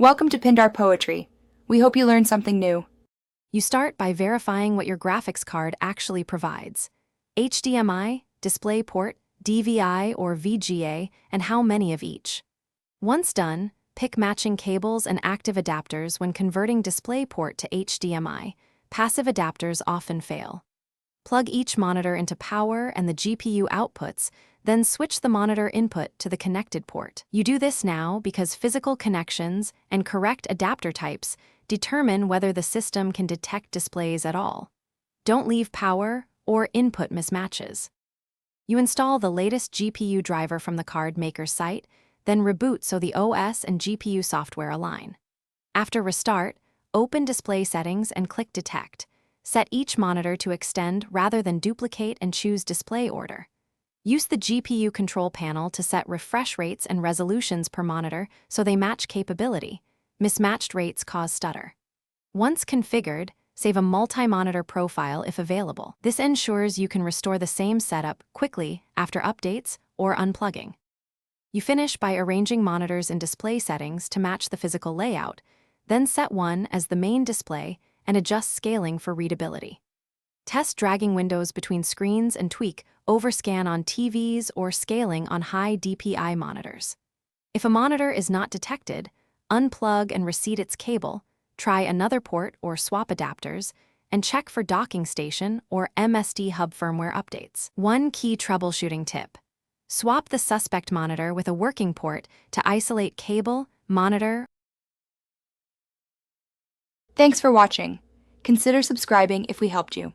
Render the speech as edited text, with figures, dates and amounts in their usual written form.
Welcome to Pindar Poetry. We hope you learned something new. You start by verifying what your graphics card actually provides: HDMI, DisplayPort, DVI or VGA, and how many of each. Once done, pick matching cables and active adapters when converting DisplayPort to HDMI. Passive adapters often fail. Plug each monitor into power and the GPU outputs, then switch the monitor input to the connected port. You do this now because physical connections and correct adapter types determine whether the system can detect displays at all. Don't leave power or input mismatches. You install the latest GPU driver from the card maker's site, then reboot so the OS and GPU software align. After restart, open Display Settings and click Detect. Set each monitor to extend rather than duplicate and choose Display Order. Use the GPU control panel to set refresh rates and resolutions per monitor so they match capability. Mismatched rates cause stutter. Once configured, save a multi-monitor profile if available. This ensures you can restore the same setup quickly after updates or unplugging. You finish by arranging monitors in display settings to match the physical layout, then set one as the main display and adjust scaling for readability. Test dragging windows between screens and tweak overscan on TVs or scaling on high DPI monitors. If a monitor is not detected, unplug and reseat its cable, try another port or swap adapters, and check for docking station or MSD hub firmware updates. One key troubleshooting tip: swap the suspect monitor with a working port to isolate cable, monitor. Thanks for watching. Consider subscribing if we helped you.